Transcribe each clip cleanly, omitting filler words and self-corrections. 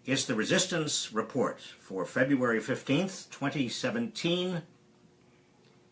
It's the Resistance Report for February 15th, 2017.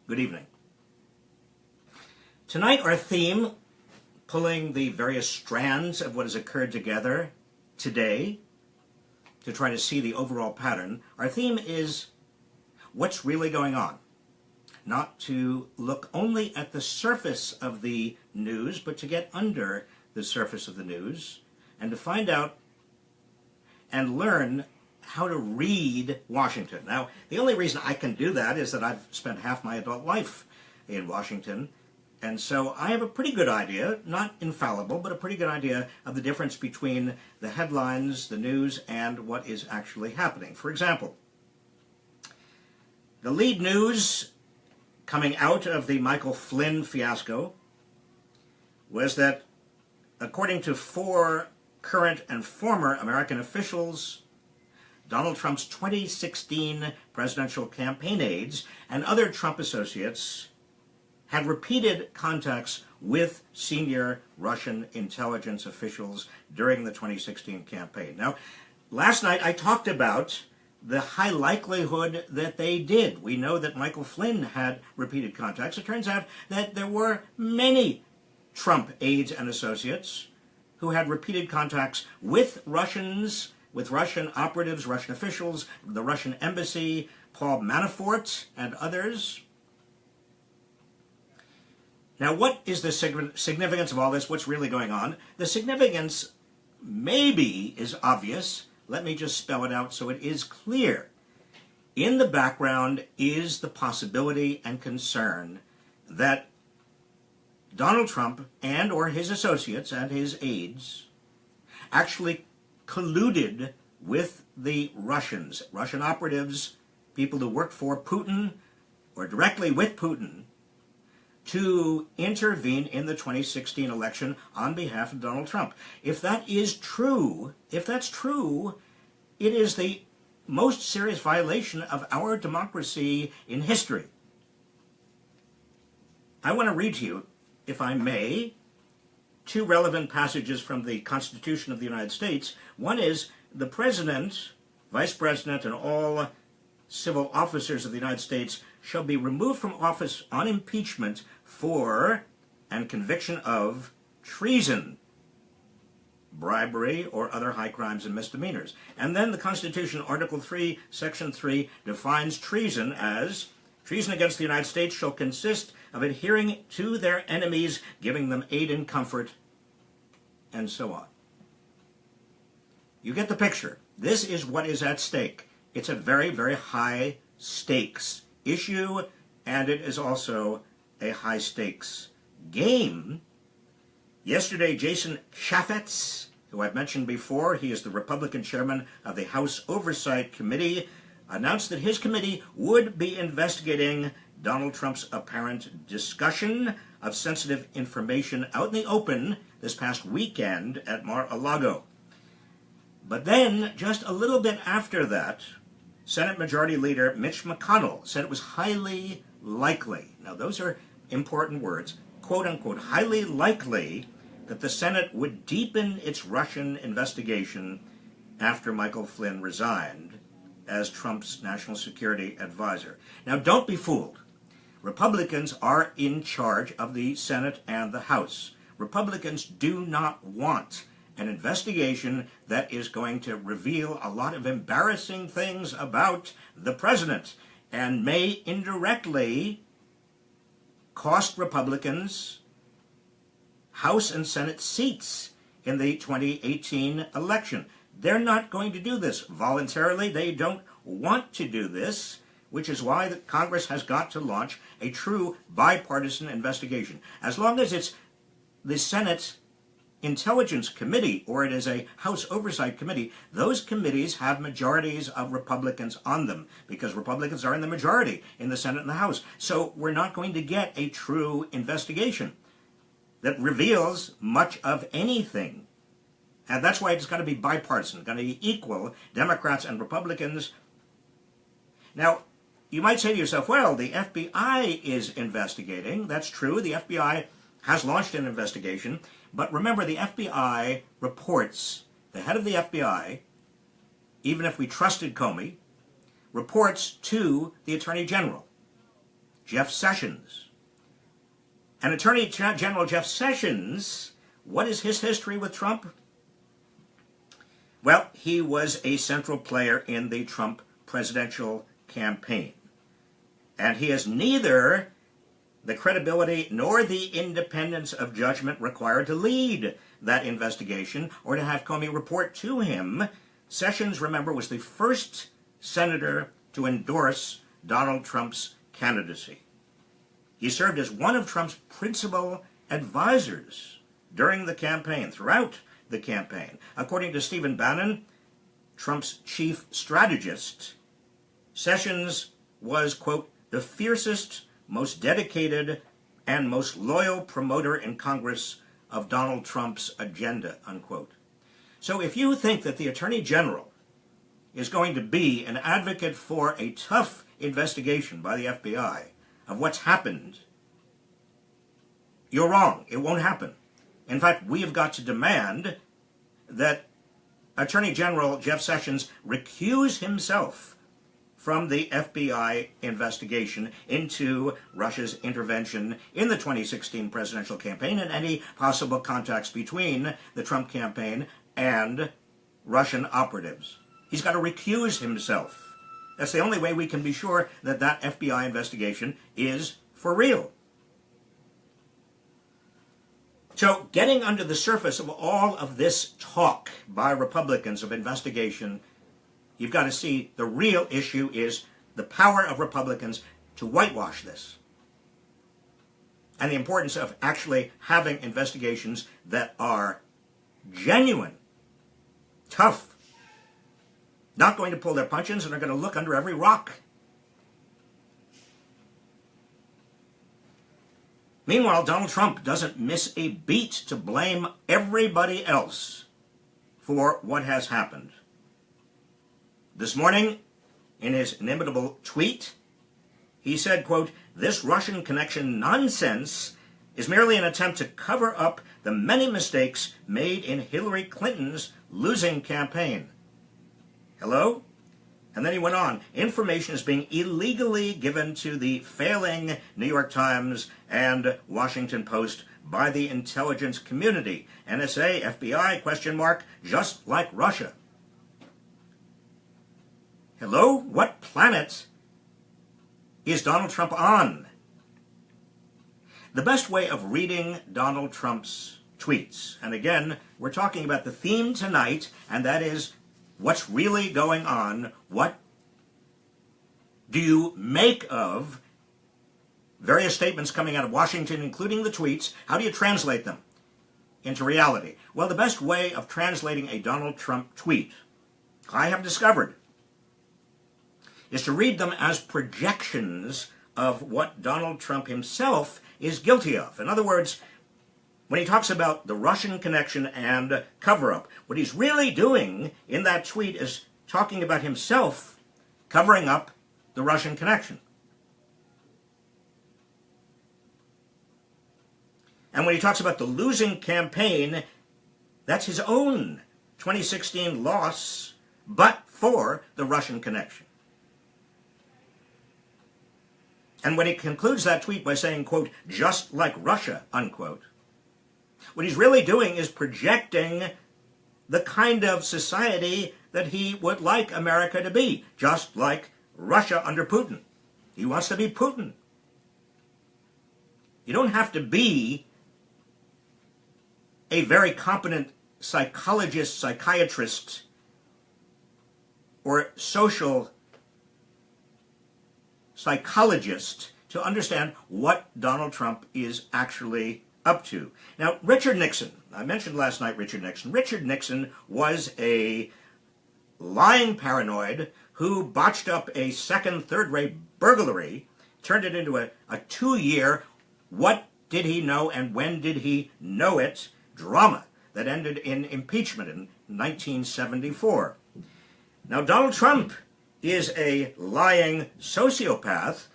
Good evening. Tonight our theme, pulling the various strands of what has occurred together today to try to see the overall pattern, our theme is what's really going on. Not to look only at the surface of the news, but to get under the surface of the news and to find out and learn how to read Washington. Now, the only reason I can do that is that I've spent half my adult life in Washington, and so I have a pretty good idea, not infallible, but a pretty good idea of the difference between the headlines, the news, and what is actually happening. For example, the lead news coming out of the Michael Flynn fiasco was that, according to 4 current and former American officials, Donald Trump's 2016 presidential campaign aides and other Trump associates had repeated contacts with senior Russian intelligence officials during the 2016 campaign. Now, last night I talked about the high likelihood that they did. We know that Michael Flynn had repeated contacts. It turns out that there were many Trump aides and associates who had repeated contacts with Russians, with Russian operatives, Russian officials, the Russian embassy, Paul Manafort, and others. Now, what is the significance of all this? What's really going on? The significance maybe is obvious. Let me just spell it out so it is clear. In the background is the possibility and concern that Donald Trump and or his associates and his aides actually colluded with the Russians, Russian operatives, people who worked for Putin or directly with Putin, to intervene in the 2016 election on behalf of Donald Trump. If that is true, if that's true, it is the most serious violation of our democracy in history. I want to read to you, if I may, 2 relevant passages from the Constitution of the United States. One is the President, Vice President, and all civil officers of the United States shall be removed from office on impeachment for and conviction of treason, bribery, or other high crimes and misdemeanors. And then the Constitution, Article 3, Section 3, defines treason as treason against the United States shall consist of adhering to their enemies, giving them aid and comfort, and so on. You get the picture. This is what is at stake. It's a very, very high stakes issue, and it is also a high stakes game. Yesterday, Jason Chaffetz, who I've mentioned before, he is the Republican chairman of the House Oversight Committee, announced that his committee would be investigating Donald Trump's apparent discussion of sensitive information out in the open this past weekend at Mar-a-Lago. But then, just a little bit after that, Senate Majority Leader Mitch McConnell said it was highly likely, now those are important words, quote-unquote, highly likely that the Senate would deepen its Russian investigation after Michael Flynn resigned as Trump's national security advisor. Now, don't be fooled. Republicans are in charge of the Senate and the House. Republicans do not want an investigation that is going to reveal a lot of embarrassing things about the president and may indirectly cost Republicans House and Senate seats in the 2018 election. They're not going to do this voluntarily. They don't want to do this, which is why the Congress has got to launch a true bipartisan investigation. As long as it's the Senate Intelligence Committee or it is a House Oversight Committee, those committees have majorities of Republicans on them because Republicans are in the majority in the Senate and the House. So we're not going to get a true investigation that reveals much of anything. And that's why it's got to be bipartisan, going to be equal, Democrats and Republicans. Now, you might say to yourself, well, the FBI is investigating. That's true. The FBI has launched an investigation. But remember, the FBI reports, the head of the FBI even if we trusted Comey, reports to the Attorney General, Jeff Sessions. And Attorney General Jeff Sessions, what is his history with Trump? Well, he was a central player in the Trump presidential campaign. And he has neither the credibility nor the independence of judgment required to lead that investigation or to have Comey report to him. Sessions, remember, was the first senator to endorse Donald Trump's candidacy. He served as one of Trump's principal advisors during the campaign, throughout the campaign. According to Stephen Bannon, Trump's chief strategist, Sessions was, quote, the fiercest, most dedicated, and most loyal promoter in Congress of Donald Trump's agenda, unquote. So if you think that the Attorney General is going to be an advocate for a tough investigation by the FBI of what's happened, you're wrong. It won't happen. In fact, we have got to demand that Attorney General Jeff Sessions recuse himself from the FBI investigation into Russia's intervention in the 2016 presidential campaign and any possible contacts between the Trump campaign and Russian operatives. He's got to recuse himself. That's the only way we can be sure that that FBI investigation is for real. So, getting under the surface of all of this talk by Republicans of investigation, you've got to see the real issue is the power of Republicans to whitewash this. And the importance of actually having investigations that are genuine, tough, not going to pull their punches and are going to look under every rock. Meanwhile, Donald Trump doesn't miss a beat to blame everybody else for what has happened. This morning, in his inimitable tweet, he said, quote, this Russian connection nonsense is merely an attempt to cover up the many mistakes made in Hillary Clinton's losing campaign. Hello? And then he went on, information is being illegally given to the failing New York Times and Washington Post by the intelligence community. NSA, FBI, question mark, just like Russia. Hello? What planet is Donald Trump on? The best way of reading Donald Trump's tweets, and again, we're talking about the theme tonight, and that is what's really going on. What do you make of various statements coming out of Washington, including the tweets? How do you translate them into reality? Well, the best way of translating a Donald Trump tweet, I have discovered, is to read them as projections of what Donald Trump himself is guilty of. In other words, when he talks about the Russian connection and cover-up, what he's really doing in that tweet is talking about himself covering up the Russian connection. And when he talks about the losing campaign, that's his own 2016 loss, but for the Russian connection. And when he concludes that tweet by saying, quote, just like Russia, unquote, what he's really doing is projecting the kind of society that he would like America to be, just like Russia under Putin. He wants to be Putin. You don't have to be a very competent psychologist, psychiatrist, or social psychologist to understand what Donald Trump is actually up to. Now, Richard Nixon, I mentioned last night Richard Nixon. Richard Nixon was a lying paranoid who botched up a second, third-rate burglary, turned it into a 2-year, what did he know and when did he know it, drama that ended in impeachment in 1974. Now, Donald Trump is a lying sociopath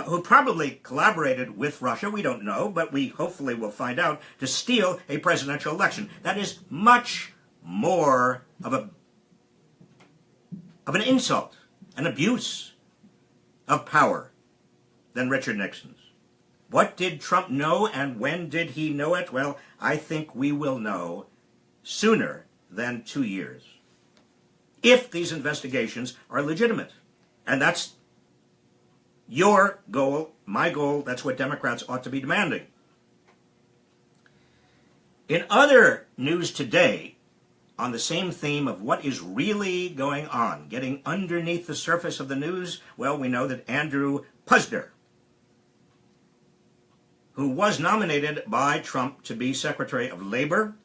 who probably collaborated with Russia, we don't know, but we hopefully will find out, to steal a presidential election. That is much more of a of an insult, an abuse of power than Richard Nixon's. What did Trump know, and when did he know it? Well, I think we will know sooner than 2 years, if these investigations are legitimate. And that's your goal, my goal. That's what Democrats ought to be demanding. In other news today, on the same theme of what is really going on, getting underneath the surface of the news, well, we know that Andrew Puzder, who was nominated by Trump to be Secretary of Labor,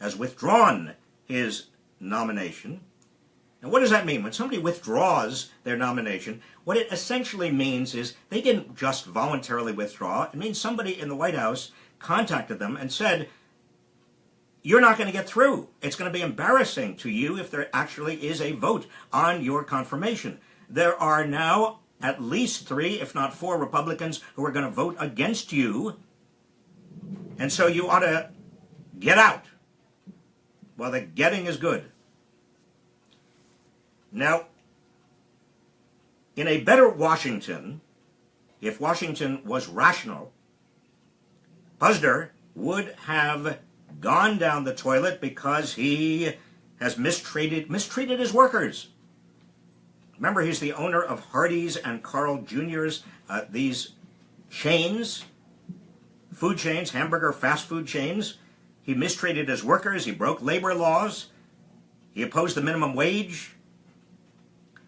has withdrawn his nomination. Now, what does that mean? When somebody withdraws their nomination, what it essentially means is they didn't just voluntarily withdraw. It means somebody in the White House contacted them and said, you're not going to get through. It's going to be embarrassing to you if there actually is a vote on your confirmation. There are now at least 3, if not 4, Republicans who are going to vote against you, and so you ought to get out while the getting is good. Now, in a better Washington, if Washington was rational, Puzder would have gone down the toilet because he has mistreated his workers. Remember, he's the owner of Hardee's and Carl Jr.'s, these chains, food chains, hamburger fast food chains. He mistreated his workers. He broke labor laws. He opposed the minimum wage.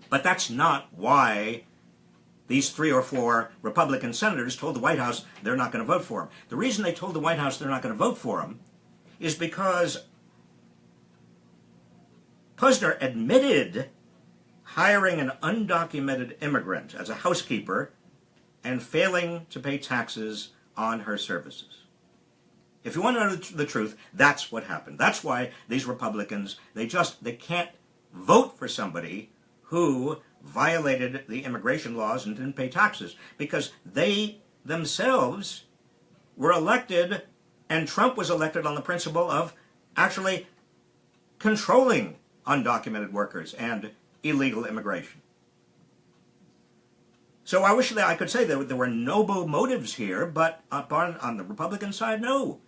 But that's not why these 3 or 4 Republican senators told the White House they're not going to vote for him. The reason they told the White House they're not going to vote for him is because Puzder admitted hiring an undocumented immigrant as a housekeeper and failing to pay taxes on her services. If you want to know the truth, that's what happened. That's why these Republicans, they can't vote for somebody who violated the immigration laws and didn't pay taxes, because they themselves were elected, and Trump was elected on the principle of actually controlling undocumented workers and illegal immigration. So I wish that I could say that there were noble motives here, but on the Republican side, no.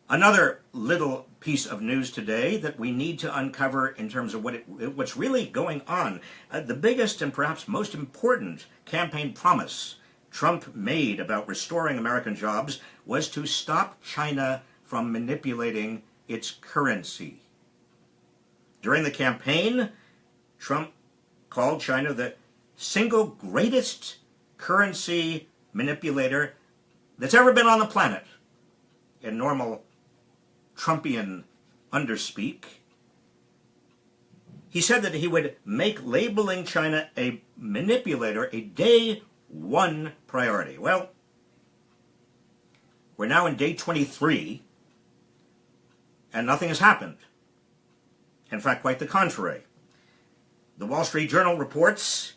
Another little piece of news today that we need to uncover in terms of what's really going on. The biggest and perhaps most important campaign promise Trump made about restoring American jobs was to stop China from manipulating its currency. During the campaign, Trump called China the single greatest currency manipulator that's ever been on the planet. In normal Trumpian underspeak, he said that he would make labeling China a manipulator a day one priority. Well, we're now in day 23, and nothing has happened. In fact, quite the contrary. The Wall Street Journal reports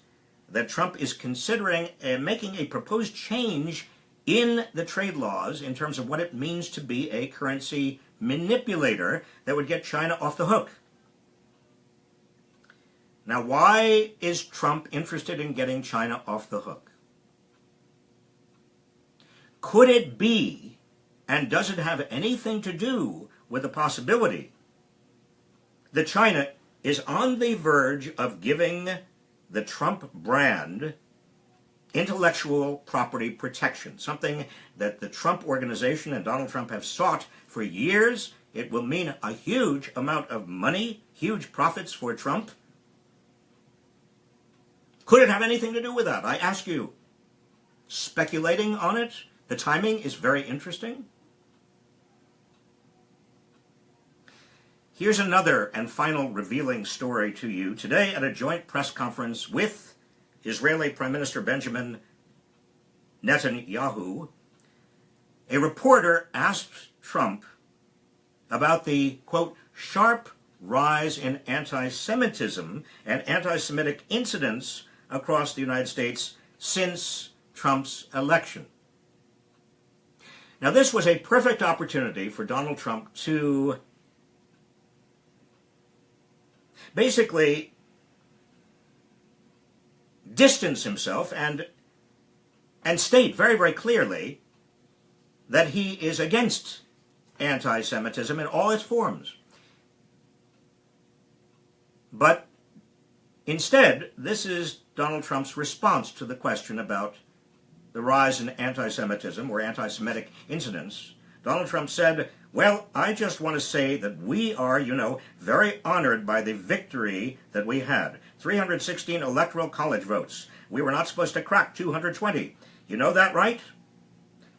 that Trump is considering making a proposed change in the trade laws in terms of what it means to be a currency manipulator that would get China off the hook. Now, why is Trump interested in getting China off the hook? Could it be, and does it have anything to do with the possibility that China is on the verge of giving the Trump brand intellectual property protection, something that the Trump organization and Donald Trump have sought for years? It will mean a huge amount of money, huge profits for Trump. Could it have anything to do with that? I ask you. Speculating on it, the timing is very interesting. Here's another and final revealing story to you. Today at a joint press conference with Israeli Prime Minister Benjamin Netanyahu, a reporter asked Trump about the, quote, sharp rise in anti-Semitism and anti-Semitic incidents across the United States since Trump's election. Now, this was a perfect opportunity for Donald Trump to basically distance himself and state very, very clearly that he is against anti-Semitism in all its forms. But instead, this is Donald Trump's response to the question about the rise in anti-Semitism or anti-Semitic incidents. Donald Trump said, well, I just want to say that we are, very honored by the victory that we had. 316 electoral college votes. We were not supposed to crack 220. You know that, right?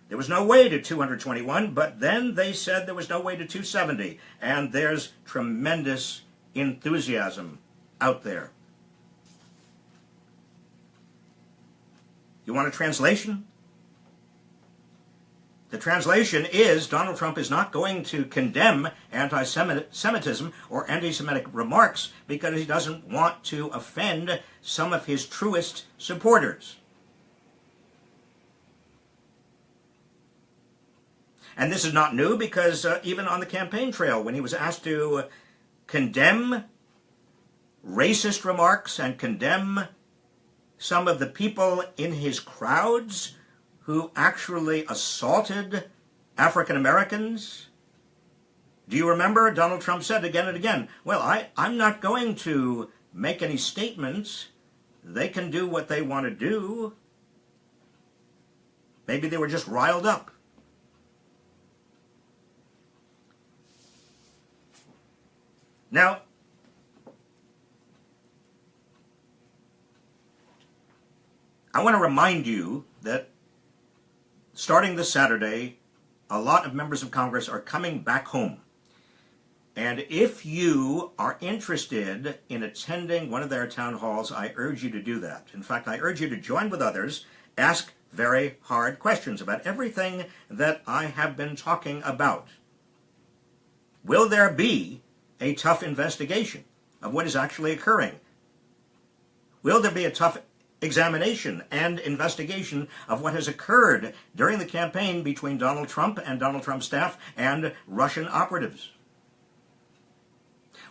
There was no way to 221, but then they said there was no way to 270. And there's tremendous enthusiasm out there. You want a translation? The translation is Donald Trump is not going to condemn anti-Semitism or anti-Semitic remarks because he doesn't want to offend some of his truest supporters. And this is not new because even on the campaign trail, when he was asked to condemn racist remarks and condemn some of the people in his crowds who actually assaulted African Americans, do you remember Donald Trump said again and again, well, I'm not going to make any statements. They can do what they want to do. Maybe they were just riled up. Now, I want to remind you that starting this Saturday, a lot of members of Congress are coming back home. And if you are interested in attending one of their town halls, I urge you to do that. In fact, I urge you to join with others, ask very hard questions about everything that I have been talking about. Will there be a tough investigation of what is actually occurring? Will there be a tough examination and investigation of what has occurred during the campaign between Donald Trump and Donald Trump's staff and Russian operatives?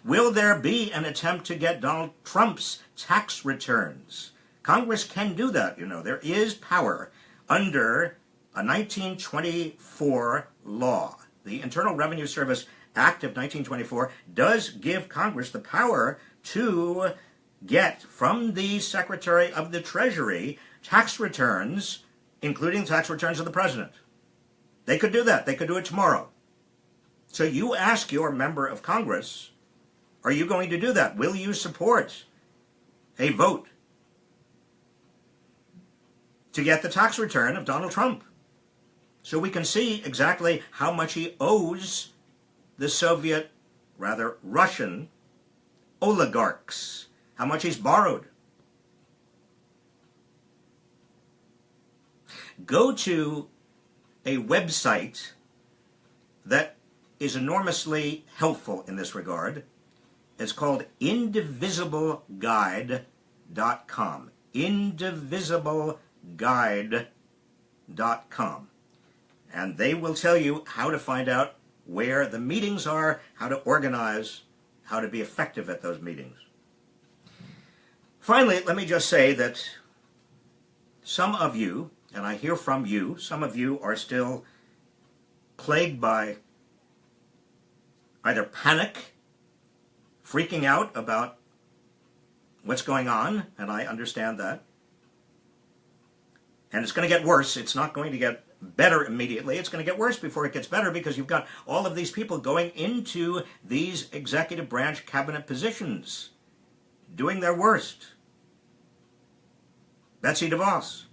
Will there be an attempt to get Donald Trump's tax returns? Congress can do that, There is power under a 1924 law. The Internal Revenue Service Act of 1924 does give Congress the power to get from the Secretary of the Treasury tax returns, including tax returns of the president. They could do that. They could do it tomorrow. So you ask your member of Congress, are you going to do that? Will you support a vote to get the tax return of Donald Trump so we can see exactly how much he owes the Russian oligarchs, how much he's borrowed? Go to a website that is enormously helpful in this regard. It's called indivisibleguide.com. Indivisibleguide.com. And they will tell you how to find out where the meetings are, how to organize, how to be effective at those meetings. Finally, let me just say that some of you, and I hear from you, some of you are still plagued by either panic, freaking out about what's going on, and I understand that. And it's going to get worse. It's not going to get better immediately. It's going to get worse before it gets better because you've got all of these people going into these executive branch cabinet positions, doing their worst. Betsy DeVos.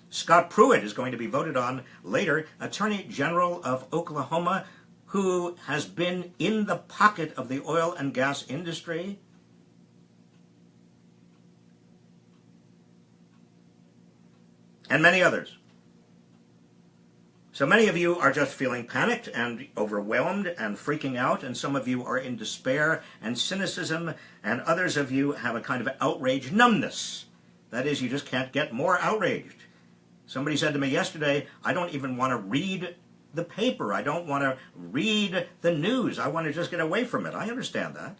Scott Pruitt is going to be voted on later, Attorney General of Oklahoma, who has been in the pocket of the oil and gas industry. And many others. So many of you are just feeling panicked and overwhelmed and freaking out, and some of you are in despair and cynicism, and others of you have a kind of outrage numbness. That is, you just can't get more outraged. Somebody said to me yesterday, I don't even want to read the paper. I don't want to read the news. I want to just get away from it. I understand that.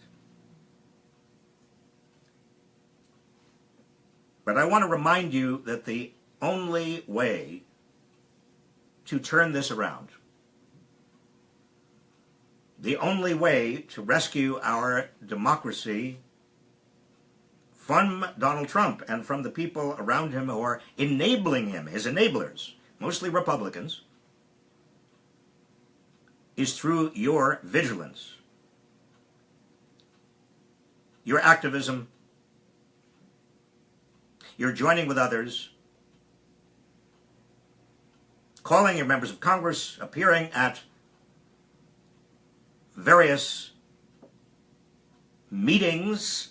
But I want to remind you that the only way to turn this around, the only way to rescue our democracy from Donald Trump and from the people around him who are enabling him, his enablers, mostly Republicans, is through your vigilance, your activism, your joining with others, calling your members of Congress, appearing at various meetings,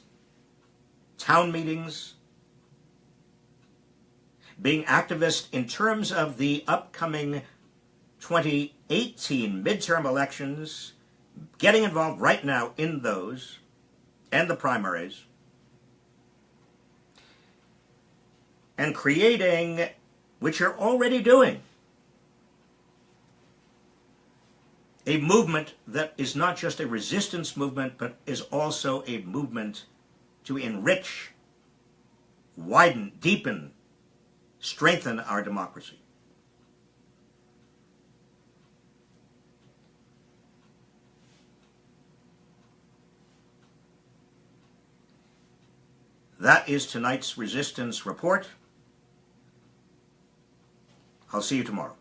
town meetings, being activist in terms of the upcoming 2018 midterm elections, getting involved right now in those and the primaries, and creating, which you're already doing, a movement that is not just a resistance movement, but is also a movement to enrich, widen, deepen, strengthen our democracy. That is tonight's Resistance Report. I'll see you tomorrow.